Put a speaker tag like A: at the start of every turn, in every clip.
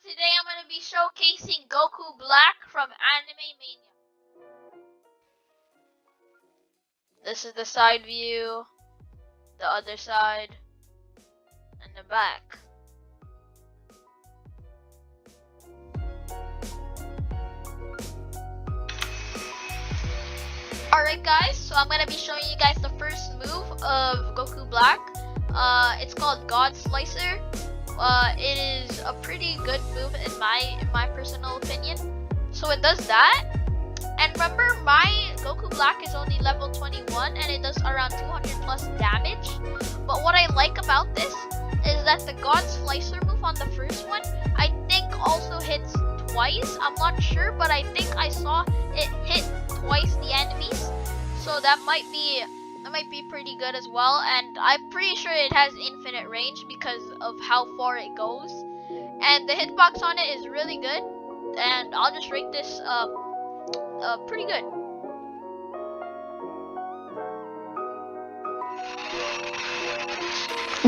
A: Today I'm going to be showcasing Goku Black from Anime Mania. This is the side view, the other side, and the back. Alright guys, so I'm going to be showing you guys the first move of Goku Black. It's called God Slicer. It is a pretty good move in my personal opinion. So it does that. And remember, my Goku Black is only level 21 and it does around 200 plus damage. But what I like about this is that the God Slicer move on the first one, I think also hits twice. I'm not sure, but I think I saw it hit twice the enemies. So that might be pretty good as well, and I'm pretty sure it has infinite range because of how far it goes, and the hitbox on it is really good, and I'll just rate this pretty good.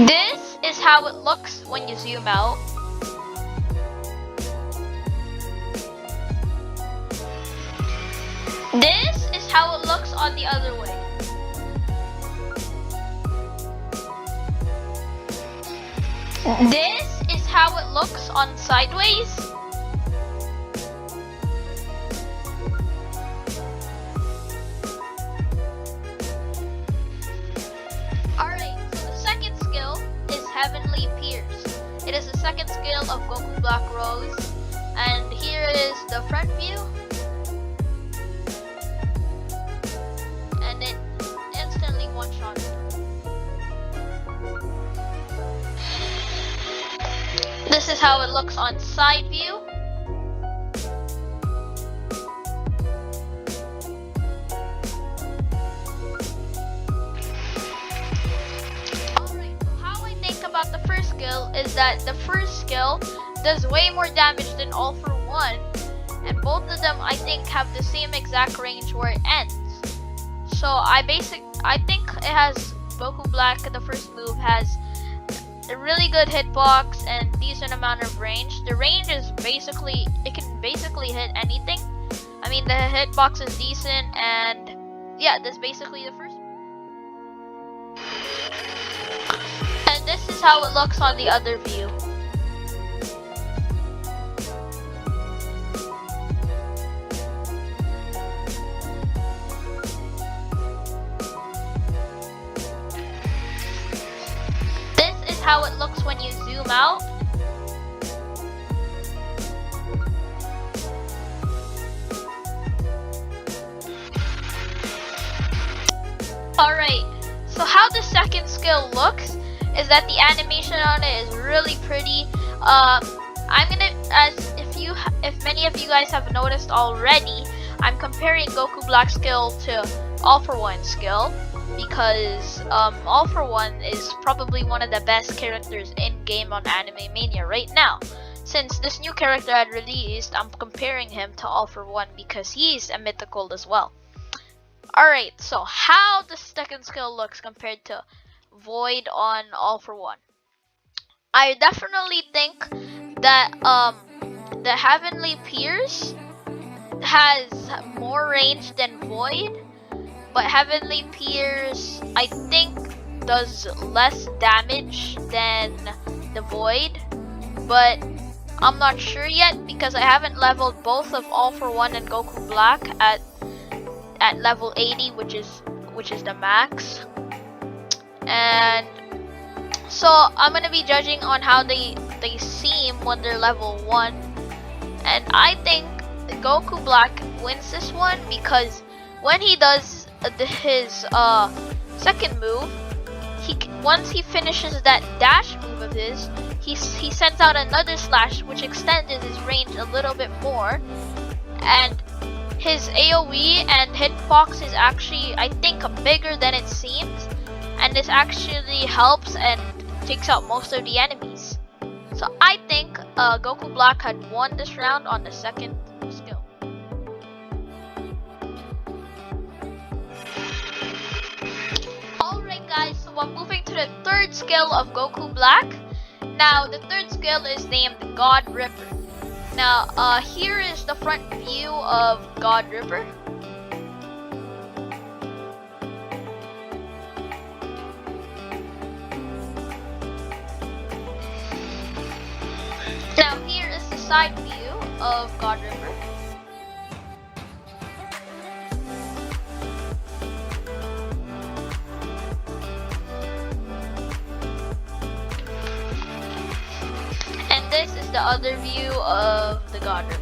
A: This is how it looks when you zoom out. This is how it looks on the other way. This is how it looks on sideways. Alright, so the second skill is Heavenly Pierce. It is the second skill of Goku Black Rose. And here is the front view. And it instantly one-shots. This is how it looks on side view. Alright, so how I think about the first skill is that the first skill does way more damage than All For One, and both of them I think have the same exact range where it ends. So I think it has Goku Black, the first move has a really good hitbox and decent amount of range. The range is basically, it can basically hit anything. I mean, the hitbox is decent, and yeah, that's basically the first. And this is how it looks on the other view. How it looks when you zoom out. Alright, so how the second skill looks is that the animation on it is really pretty. I'm gonna, if many of you guys have noticed already, I'm comparing Goku Black's skill to All For One skill, because All For One is probably one of the best characters in game on Anime Mania right now. Since this new character had released, I'm comparing him to All For One because he's a mythical as well. Alright, so how the second skill looks compared to Void on All For One. I definitely think that the Heavenly Pierce has more range than Void. But Heavenly Pierce, I think, does less damage than the Void. But I'm not sure yet because I haven't leveled both of All For One and Goku Black at level 80, which is the max. And so I'm gonna be judging on how they seem when they're level 1. And I think Goku Black wins this one because when he does his second move, once he finishes that dash move of his, he sends out another slash which extends his range a little bit more, and his AoE and hitbox is actually, I think, bigger than it seems, and this actually helps and takes out most of the enemies. So I think Goku Black had won this round on the second skill. Guys, so I'm moving to the third skill of Goku Black. Now, the third skill is named God Ripper. Now, here is the front view of God Ripper. Now, here is the side view of God Ripper. And this is the other view of the God Ripper.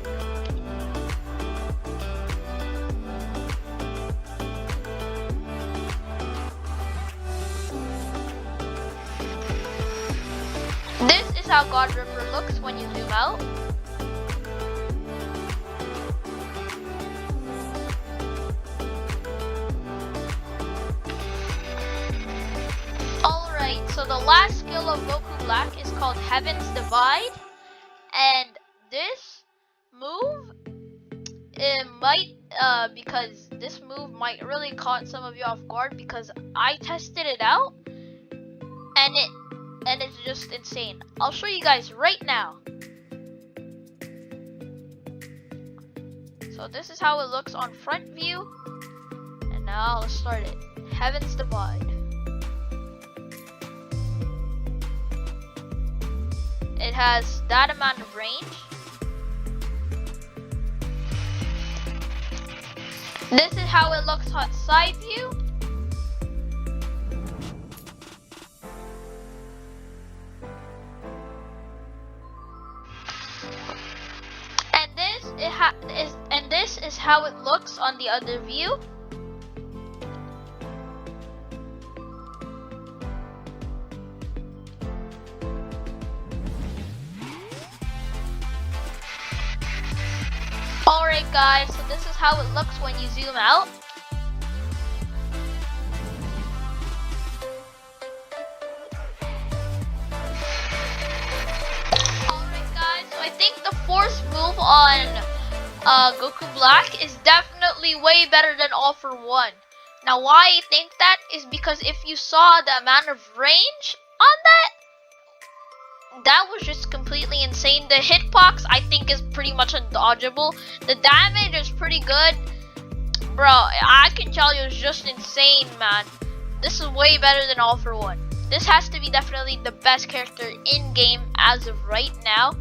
A: This is how God Ripper looks when you zoom out. Alright, so the last skill of Goku Black is called Heaven's Divide. And this move, it might, because this move might really caught some of you off guard because I tested it out and it's just insane. I'll show you guys right now. So this is how it looks on front view. And now let's start it. Heaven's Divide. It has that amount of range. This is how it looks on side view. And this is how it looks on the other view. Alright guys, so this is how it looks when you zoom out. Alright guys, so I think the fourth move on Goku Black is definitely way better than All for One. Now why I think that is because if you saw the amount of range on that was just completely insane. The hitbox I think is pretty much undodgeable. The damage is pretty good. Bro, I can tell you it's just insane, man. This is way better than All for One. This has to be definitely the best character in game as of right now.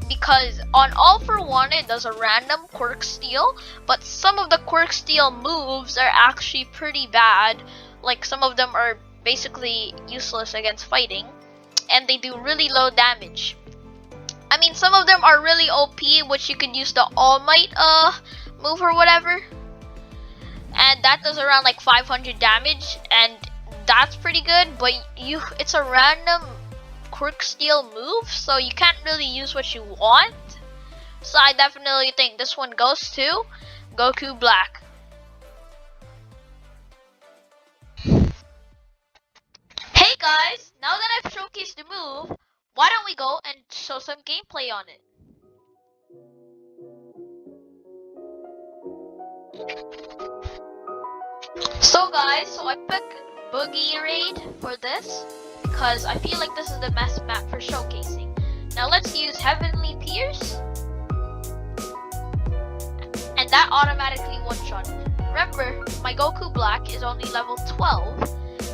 A: Because on All for One it does a random quirk steal, but some of the quirk steal moves are actually pretty bad. Like some of them are basically useless against fighting, and they do really low damage. I mean, some of them are really OP, which you could use the All Might move or whatever, and that does around like 500 damage, and that's pretty good. But it's a random quirk steal move, so you can't really use what you want. So I definitely think this one goes to Goku Black. Hey guys, now that I've showcased the move, why don't we go and show some gameplay on it? So guys, so I picked Boogie Raid for this because I feel like this is the best map for showcasing. Now let's use Heavenly Pierce, and that automatically one-shot. Remember, my Goku Black is only level 12,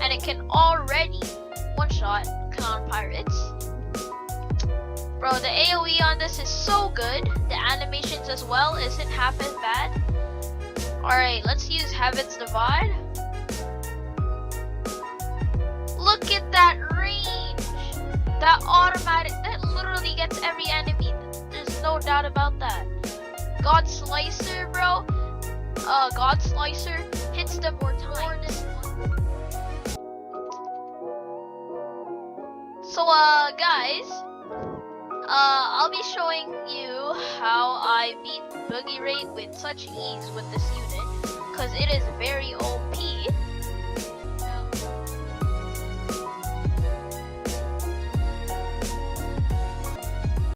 A: and it can already one-shot Clown Pirates. Bro, the AoE on this is so good. The animations as well isn't half as bad. Alright, let's use Heaven's Divide. Look at that range! That automatic, that literally gets every enemy. There's no doubt about that. God Slicer, bro. God Slicer hits them more times. So, guys, I'll be showing you how I beat Boogie Raid with such ease with this unit, because it is very OP.